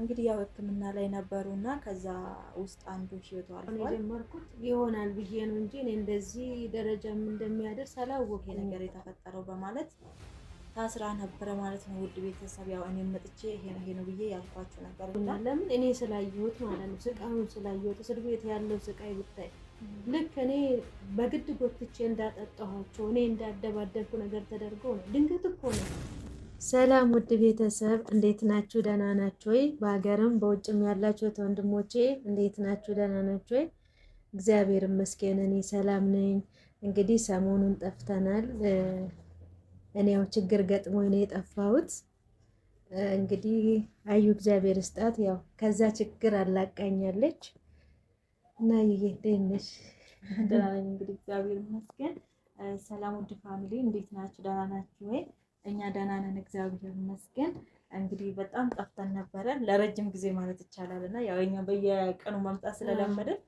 እንግዲህ ያው ሕክምና ላይ ነበሩና ከዛ ውስጥ አንዱ ህይወቱ አልፏል። የጀመርኩት ይሆናል ብዬ ነው እንጂ እኔ እንደዚህ ደረጃም እንደሚያደርስ አላወቅኩም። ነገር የተፈጠረው በማለት ታስራ ነበረ ማለት ነው። ውድ ቤተሰብ ያው እኔም መጥቼ ይሄ ነው ብዬ ያልኳችሁ ነገር እና ለምን እኔ ስላየሁት ማለት ነው፣ ስቃዩን ስላየሁት እስር ቤት ያለው ስቃይ ብታይ ልክ እኔ በግድ ጎትቼ እንዳጠጣኋቸው እኔ እንዳደባደብኩ ነገር ተደርጎ ነው። ድንገት እኮ ነው። ሰላም ውድ ቤተሰብ እንዴት ናችሁ? ደህና ናችሁ ወይ? በሀገርም በውጭም ያላችሁት ወንድሞቼ እንዴት ናችሁ? ደህና ናችሁ ወይ? እግዚአብሔር ይመስገን እኔ ሰላም ነኝ። እንግዲህ ሰሞኑን ጠፍተናል። እኔ ያው ችግር ገጥሞ ነው የጠፋሁት። እንግዲህ አዩ እግዚአብሔር ይስጣት፣ ያው ከዛ ችግር አላቃኛለች እና ይሄደንሽ ደህና ነኝ እንግዲህ እግዚአብሔር ይመስገን። ሰላም ውድ ፋሚሊ እንዴት ናችሁ? ደህና ናችሁ ወይ? እኛ ደህና ነን እግዚአብሔር ይመስገን። እንግዲህ በጣም ጠፍተን ነበረ ለረጅም ጊዜ ማለት ይቻላል እና ያው እኛ በየቀኑ መምጣት ስለለመድን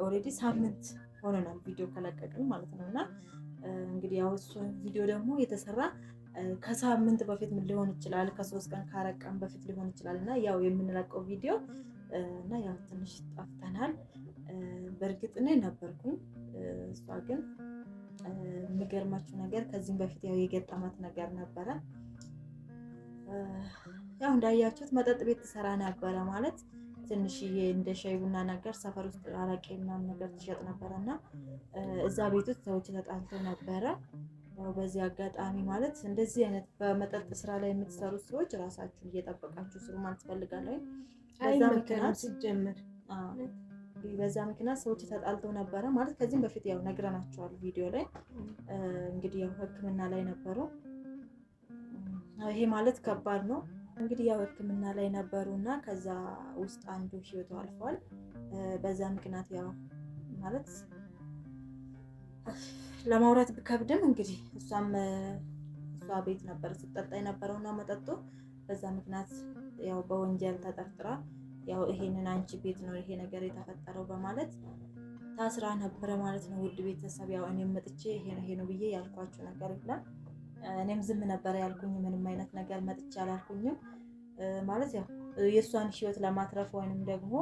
ኦልሬዲ ሳምንት ሆነናል ቪዲዮ ከለቀቅን ማለት ነው። እና እንግዲህ ያው እሱ ቪዲዮ ደግሞ የተሰራ ከሳምንት በፊት ምን ሊሆን ይችላል፣ ከ3 ቀን ከ4 ቀን በፊት ሊሆን ይችላል እና ያው የምንለቀው ቪዲዮ እና ያው ትንሽ ጠፍተናል። በእርግጥ እኔ ነበርኩኝ፣ እሷ ግን የሚገርማችሁ ነገር ከዚህም በፊት ያው የገጠማት ነገር ነበረ። ያው እንዳያችሁት መጠጥ ቤት ትሰራ ነበረ ማለት ትንሽዬ እንደ ሻይ ቡና ነገር ሰፈር ውስጥ አረቄ ምናምን ነገር ትሸጥ ነበረ እና እዛ ቤት ውስጥ ሰዎች ተጣልተው ነበረ። ያው በዚህ አጋጣሚ ማለት እንደዚህ አይነት በመጠጥ ስራ ላይ የምትሰሩት ሰዎች ራሳችሁን እየጠበቃችሁ ስሩ ማለት ፈልጋለሁ። በዛ ምክንያት ሲጀምር በዛ ምክንያት ሰዎች ተጣልተው ነበረ ማለት ከዚህም በፊት ያው ነግረናቸዋል ቪዲዮ ላይ። እንግዲህ ያው ሕክምና ላይ ነበሩ። ይሄ ማለት ከባድ ነው። እንግዲህ ያው ሕክምና ላይ ነበሩና ከዛ ውስጥ አንዱ ህይወቱ አልፏል። በዛ ምክንያት ያው ማለት ለማውራት ቢከብድም እንግዲህ እሷ ቤት ነበር ስትጠጣ የነበረውና መጠጡ በዛ ምክንያት ያው በወንጀል ተጠርጥራ ያው ይሄንን አንቺ ቤት ነው ይሄ ነገር የተፈጠረው በማለት ታስራ ነበረ ማለት ነው። ውድ ቤተሰብ ያው እኔም መጥቼ ይሄ ነው ብዬ ያልኳችሁ ነገር የለም። እኔም ዝም ነበር ያልኩኝ፣ ምንም አይነት ነገር መጥቼ አላልኩኝም። ማለት ያው የእሷን ህይወት ለማትረፍ ወይንም ደግሞ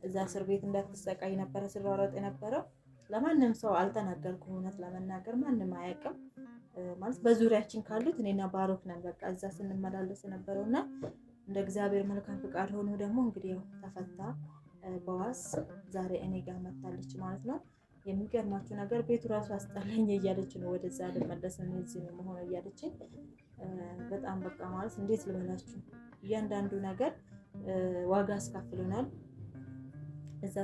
እዛ እስር ቤት እንዳትሰቃይ ነበረ ስሯሯጥ የነበረው። ለማንም ሰው አልተናገርኩም፣ እውነት ለመናገር ማንም አያውቅም። ማለት በዙሪያችን ካሉት እኔና ባሮክ ነን በቃ እዛ ስንመላለስ የነበረውና እንደ እግዚአብሔር መልካም ፍቃድ ሆኖ ደግሞ እንግዲህ ያው ተፈታ በዋስ ዛሬ እኔ ጋር መታለች ማለት ነው። የሚገርማችሁ ነገር ቤቱ ራሱ አስጠላኝ እያለች ነው፣ ወደዛ ልመለስ ነው እዚህ ነው መሆን እያለችኝ በጣም በቃ ማለት እንዴት ልበላችሁ፣ እያንዳንዱ ነገር ዋጋ አስከፍሎናል። እዛ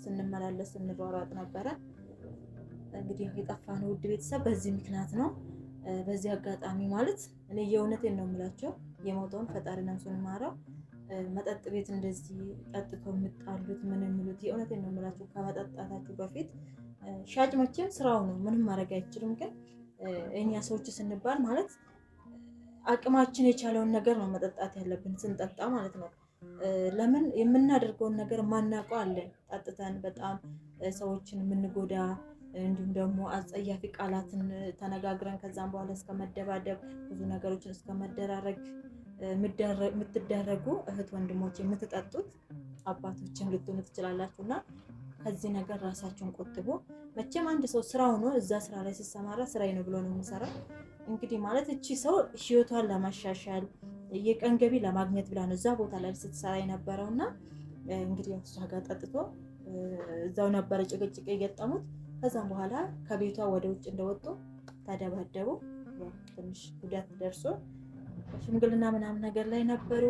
ስንመላለስ እንሯሯጥ ነበረ። እንግዲህ የጠፋነው ውድ ቤተሰብ በዚህ ምክንያት ነው። በዚህ አጋጣሚ ማለት እኔ የእውነቴን ነው የምላቸው፣ የሞተውን ፈጣሪ ነፍሱን ይማረው። መጠጥ ቤት እንደዚህ ጠጥተው የምጣሉት ምን የሚሉት የእውነቴን ነው የምላቸው። ከመጠጣታችሁ በፊት ሻጭ መቼም ስራው ነው፣ ምንም ማድረግ አይችልም። ግን እኛ ሰዎች ስንባል ማለት አቅማችን የቻለውን ነገር ነው መጠጣት ያለብን ስንጠጣ ማለት ነው። ለምን የምናደርገውን ነገር ማናውቀው አለን። ጠጥተን በጣም ሰዎችን የምንጎዳ እንዲሁም ደግሞ አጸያፊ ቃላትን ተነጋግረን ከዛም በኋላ እስከ መደባደብ ብዙ ነገሮችን እስከ መደራረግ የምትደረጉ እህት ወንድሞች፣ የምትጠጡት አባቶችን ልትሆኑ ትችላላችሁ እና ከዚህ ነገር ራሳችሁን ቆጥቦ። መቼም አንድ ሰው ስራው ነው፣ እዛ ስራ ላይ ሲሰማራ ስራዬ ነው ብሎ ነው የሚሰራው። እንግዲህ ማለት እቺ ሰው ህይወቷን ለማሻሻል የቀን ገቢ ለማግኘት ብላ ነው እዛ ቦታ ላይ ስትሰራ የነበረው እና እንግዲህ እሷ ጋር ጠጥቶ እዛው ነበረ ጭቅጭቅ የገጠሙት። ከዛም በኋላ ከቤቷ ወደ ውጭ እንደወጡ ተደባደቡ። ትንሽ ጉዳት ደርሶ ሽምግልና ምናምን ነገር ላይ ነበሩ፣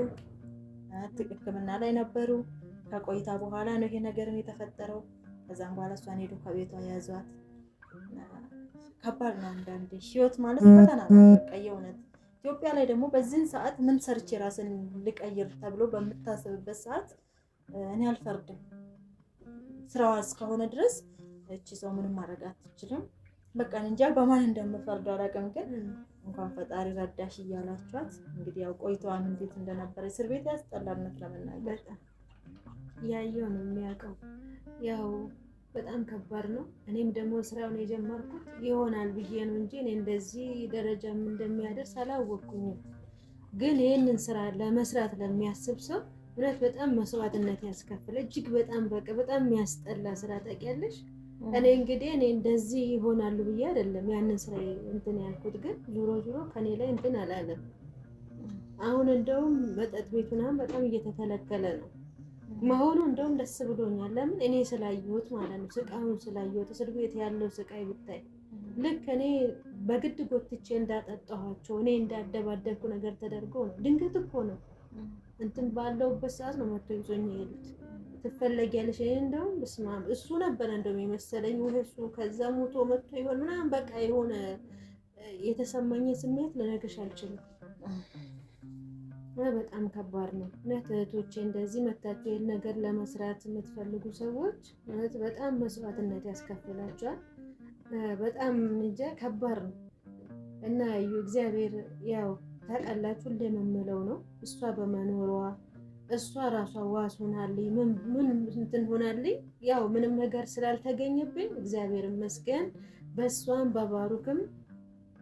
ሕክምና ላይ ነበሩ። ከቆይታ በኋላ ነው ይሄ ነገር የተፈጠረው። ከዛም በኋላ እሷን ሄዱ ከቤቷ ያዟት። ከባድ ነው አንዳንዴ ህይወት ማለት ፈተና ነው በቃ የእውነት። ኢትዮጵያ ላይ ደግሞ በዚህን ሰዓት ምን ሰርቼ ራስን ልቀይር ተብሎ በምታስብበት ሰዓት እኔ አልፈርድም። ስራዋ እስከሆነ ድረስ እቺ ሰው ምንም ማድረግ አትችልም። በቃ እንጃ በማን እንደምፈርደው አላውቅም። ግን እንኳን ፈጣሪ ረዳሽ እያላችኋት እንግዲህ ያው ቆይተዋን እንዴት እንደነበረ እስር ቤት ያስጠላነት ለመናገር ያየው ነው የሚያውቀው። ያው በጣም ከባድ ነው። እኔም ደግሞ ስራውን የጀመርኩት ይሆናል ብዬ ነው እንጂ እኔ እንደዚህ ደረጃም እንደሚያደርስ አላወቅኩኝም። ግን ይህንን ስራ ለመስራት ለሚያስብ ሰው እውነት በጣም መስዋዕትነት ያስከፍል። እጅግ በጣም በቃ በጣም የሚያስጠላ ስራ ታውቂያለሽ። እኔ እንግዲህ እኔ እንደዚህ ይሆናሉ ብዬ አይደለም ያንን ስራ እንትን ያልኩት፣ ግን ዞሮ ዞሮ ከኔ ላይ እንትን አላለም። አሁን እንደውም መጠጥ ቤቱን በጣም እየተከለከለ ነው መሆኑ። እንደውም ደስ ብሎኛል። ለምን እኔ ስላየሁት ማለት ነው፣ ስቃዩን ስላየሁት። እስር ቤት ያለው ስቃይ ብታይ ልክ እኔ በግድ ጎትቼ እንዳጠጣኋቸው እኔ እንዳደባደብኩ ነገር ተደርጎ ነው። ድንገት እኮ ነው እንትን ባለውበት ሰዓት ነው መጥቶ ይዞኝ የሄዱት። ትፈለጊያለሽ? ይሄ እንደውም በስመ አብ እሱ ነበር እንደውም የመሰለኝ ወይ እሱ ከዛ ሞቶ መጥቶ ይሆን ምናምን በቃ የሆነ የተሰማኝ ስሜት ልነግርሽ አልችልም። በጣም ከባድ ነው እውነት እህቶቼ። እንደዚህ መታችሁ ይሄን ነገር ለመስራት የምትፈልጉ ሰዎች እውነት በጣም መስዋዕትነት ያስከፍላችኋል። በጣም እንጃ ከባድ ነው እና እግዚአብሔር ያው ታውቃላችሁ እንደምንለው ነው። እሷ በመኖሯ እሷ ራሷ ዋስ ሆናልኝ ምን እንትን ሆናልኝ። ያው ምንም ነገር ስላልተገኘብኝ እግዚአብሔር ይመስገን። በእሷም በባሩክም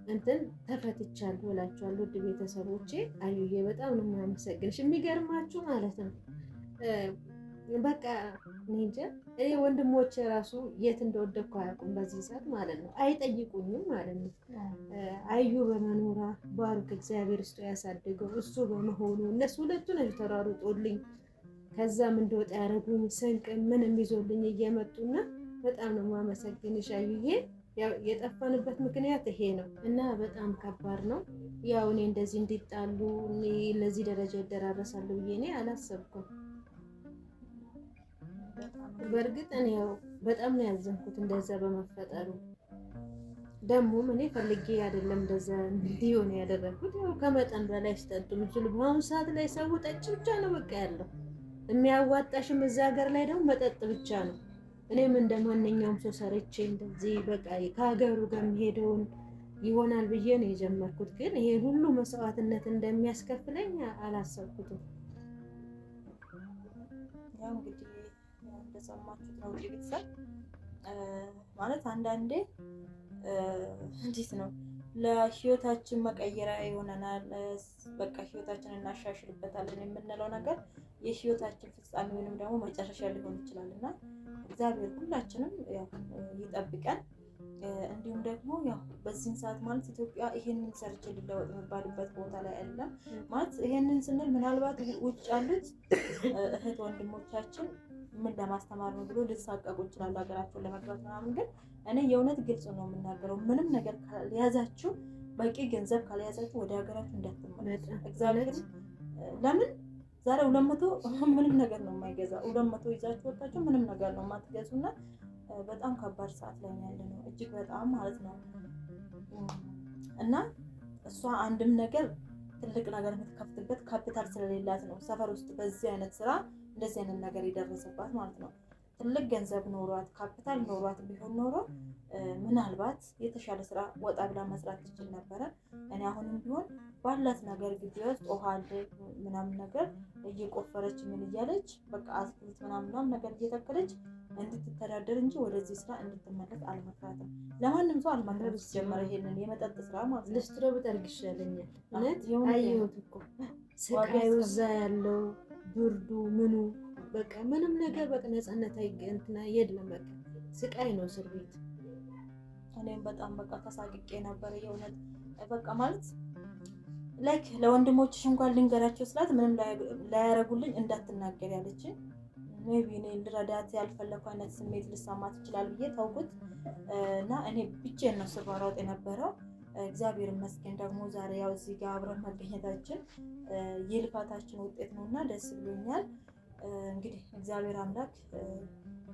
እንትን ተፈትቻለሁ እላችኋለሁ። ውድ ቤተሰቦቼ አዩዬ በጣም ነው የማመሰግንሽ። የሚገርማችሁ ማለት ነው በቃ እንጃ እኔ ወንድሞቼ ራሱ የት እንደወደኩ አያውቁም በዚህ ሰዓት ማለት ነው፣ አይጠይቁኝም ማለት ነው። አዩ በመኖሯ ባሩክ እግዚአብሔር ስጦ ያሳድገው እሱ በመሆኑ እነሱ ሁለቱ ነው ተራሩጦልኝ ከዛም እንደወጣ ያደረጉኝ ስንቅ ምንም ይዞልኝ እየመጡና በጣም ነው የማመሰግንሽ አዩዬ። ያው የጠፋንበት ምክንያት ይሄ ነው እና በጣም ከባድ ነው። ያው እኔ እንደዚህ እንዲጣሉ ለዚህ ደረጃ ይደራረሳሉ ብዬ እኔ አላሰብኩም። በእርግጥ እኔ ያው በጣም ነው ያዘንኩት እንደዛ በመፈጠሩ። ደግሞ እኔ ፈልጌ አይደለም እንደዛ እንዲሆን ያደረኩት። ያው ከመጠን በላይ ሲጠጡ ምስሉ በአሁኑ ሰዓት ላይ ሰው ጠጭ ብቻ ነው በቃ ያለው የሚያዋጣሽም እዛ ሀገር ላይ ደግሞ መጠጥ ብቻ ነው። እኔም እንደ ማንኛውም ሰው ሰርቼ እንደዚህ በቃ ከሀገሩ ጋር የሚሄደውን ይሆናል ብዬ ነው የጀመርኩት። ግን ይሄ ሁሉ መስዋዕትነት እንደሚያስከፍለኝ አላሰብኩትም። ያው እንግዲህ እንደሰማችሁት ነው ውድ ቤተሰብ። ማለት አንዳንዴ እንዴት ነው ለህይወታችን መቀየሪያ ይሆነናል፣ በቃ ህይወታችንን እናሻሽልበታለን የምንለው ነገር የህይወታችን ፍጻሜ ወይንም ደግሞ መጨረሻ ሊሆን ይችላል እና እግዚአብሔር ሁላችንም ያው ይጠብቀን። እንዲሁም ደግሞ ያው በዚህን ሰዓት ማለት ኢትዮጵያ ይሄንን ሰርቼ ልለወጥ የሚባልበት ቦታ ላይ አይደለም። ማለት ይሄንን ስንል ምናልባት ውጭ ያሉት እህት ወንድሞቻችን ምን ለማስተማር ነው ብሎ ሊሳቀቁ ይችላሉ ሀገራቸውን ለመግባት ምናምን። ግን እኔ የእውነት ግልጽ ነው የምናገረው፣ ምንም ነገር ካልያዛችሁ፣ በቂ ገንዘብ ካልያዛችሁ ወደ ሀገራችሁ እንዳትመለሱ። እግዚአብሔር ለምን ዛሬ 200 ምንም ነገር ነው የማይገዛ 200 ይዛችሁ ወጣችሁ ምንም ነገር ነው የማትገዙና በጣም ከባድ ሰዓት ላይ ነው ያለነው፣ እጅግ በጣም ማለት ነው። እና እሷ አንድም ነገር ትልቅ ነገር የምትከፍትበት ካፒታል ስለሌላት ነው ሰፈር ውስጥ በዚህ አይነት ስራ እንደዚህ አይነት ነገር የደረሰባት ማለት ነው። ትልቅ ገንዘብ ኖሯት ካፒታል ኖሯት ቢሆን ኖሮ ምናልባት የተሻለ ስራ ወጣ ብላ መስራት ትችል ነበረ። እኔ አሁንም ቢሆን ባላት ነገር ግቢ ውስጥ ውሃ አለ ምናምን ነገር እየቆፈረች ምን እያለች በቃ አትክልት ምናምን ነገር እየተከለች እንድትተዳደር እንጂ ወደዚህ ስራ እንድትመለስ አልመክራትም። ለማንም ሰው አልመክራትም። ሲጀመር ይሄንን የመጠጥ ስራ ማለት ነው ልስትሮ ብጠርግ ይሻለኛል። እውነት አየሁት እኮ ስቃዩ እዛ ያለው ብርዱ ምኑ በቃ ምንም ነገር በቃ ነፃነት አይገንትና የለም በቃ ስቃይ ነው እስር ቤት። እኔም በጣም በቃ ተሳቅቄ ነበር የእውነት በቃ ማለት ላይክ ለወንድሞችሽ እንኳን ልንገራቸው ስላት ምንም ላያረጉልኝ እንዳትናገር ያለችን ሜቢ እኔ ልረዳት ያልፈለኩ አይነት ስሜት ልሰማት ይችላል ብዬ ታውቁት እና እኔ ብቻዬን ነው ስሯሯጥ የነበረው። እግዚአብሔር ይመስገን ደግሞ ዛሬ ያው እዚህ ጋር አብረን መገኘታችን የልፋታችን ውጤት ነውና ደስ ብሎኛል። እንግዲህ እግዚአብሔር አምላክ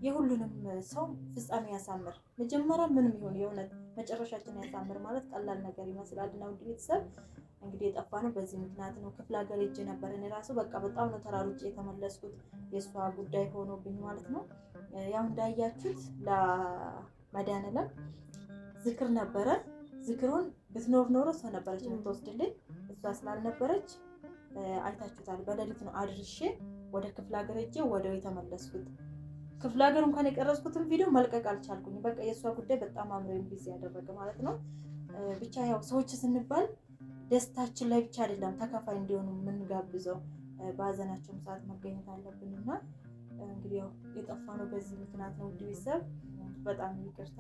የሁሉንም ሰው ፍጻሜ ያሳምር። መጀመሪያ ምንም ይሁን የእውነት መጨረሻችን ያሳምር ማለት ቀላል ነገር ይመስላል እና ውድ ቤተሰብ እንግዲህ የጠፋነው በዚህ ምክንያት ነው። ክፍለ ሀገር ሄጄ ነበር እኔ ራሱ በቃ በጣም ነው ተራሩጬ የተመለስኩት የእሷ ጉዳይ ሆኖብኝ ማለት ነው። ያው እንዳያችሁት ለመድኃኒዓለም ዝክር ነበረ። ዝክሩን ብትኖር ኖሮ እሷ ነበረች የምትወስድልኝ፣ እሷ ስላልነበረች አይታችሁታል። በሌሊት ነው አድርሼ ወደ ክፍለ ሀገር ሄጄ ወደው የተመለስኩት። ክፍለ ሀገር እንኳን የቀረጽኩትን ቪዲዮ መልቀቅ አልቻልኩኝ። በቃ የእሷ ጉዳይ በጣም አምሮኝ ቢዚ ያደረገ ማለት ነው። ብቻ ያው ሰዎች ስንባል ደስታችን ላይ ብቻ አይደለም ተካፋይ እንዲሆኑ የምንጋብዘው፣ በሀዘናቸውም ሰዓት መገኘት አለብን እና እንግዲህ ያው የጠፋነው በዚህ ምክንያት ነው። ውድ ቤተሰብ በጣም ይቅርታ።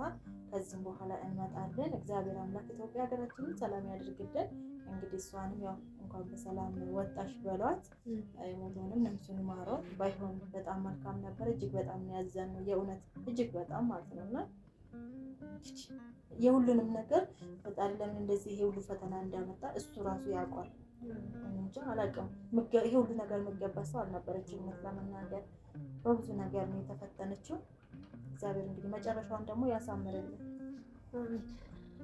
ከዚህም በኋላ እንመጣለን። እግዚአብሔር አምላክ ኢትዮጵያ ሀገራችንን ሰላም ያድርግልን። እንግዲህ እሷንም ያው እንኳን በሰላም ወጣሽ በሏት፣ የሞተውንም ነፍሱን ይማረው። ባይሆን በጣም መልካም ነበር። እጅግ በጣም ያዘንነው የእውነት እጅግ በጣም ማለት ነው እና የሁሉንም ነገር ፈጣሪ ለምን እንደዚህ ይሄ ሁሉ ፈተና እንዳመጣ እሱ ራሱ ያውቃል። እንጃ አላውቅም። ይሄ ሁሉ ነገር የሚገባ ሰው አልነበረችም እውነት ለመናገር በብዙ ነገር ነው የተፈተነችው። እግዚአብሔር እንግዲህ መጨረሻውን ደግሞ ያሳምርልን።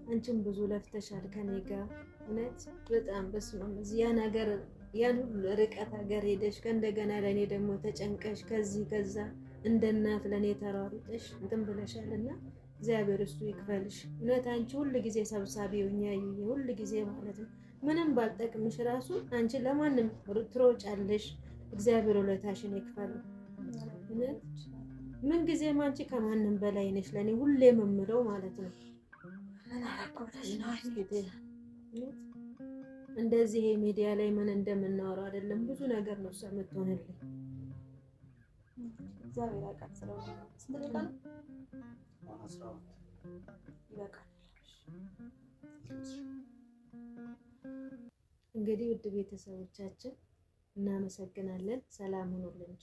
አንቺም ብዙ ለፍተሻል ከኔ ጋር እውነት በጣም በስመ አብ ያ ነገር ያን ሁሉ ርቀት ሀገር ሄደሽ ከእንደገና ለእኔ ደግሞ ተጨንቀሽ ከዚህ ከዛ እንደ እናት ለእኔ ተሯሩጠሽ እንትን ብለሻልና እግዚአብሔር እሱ ይክፈልሽ። እውነት አንቺ ሁል ጊዜ ሰብሳቢ ሆኛ ሁል ጊዜ ማለት ነው ምንም ባልጠቅምሽ ራሱ አንቺ ለማንም ትሮጫለሽ። እግዚአብሔር ውለታሽን ይክፈለው። እውነት ምን ጊዜም አንቺ ከማንም በላይ ነሽ ለእኔ ሁሌ የምምለው ማለት ነው። እንደዚህ ሚዲያ ላይ ምን እንደምናወራው አይደለም ብዙ ነገር ነው እሷ የምትሆንልኝ። እግዚአብሔር ያውቃል። ስለሆነ ስንት ደቂቃ ነው? ይበቃል። እንግዲህ ውድ ቤተሰቦቻችን እናመሰግናለን። ሰላም ሁኑልን።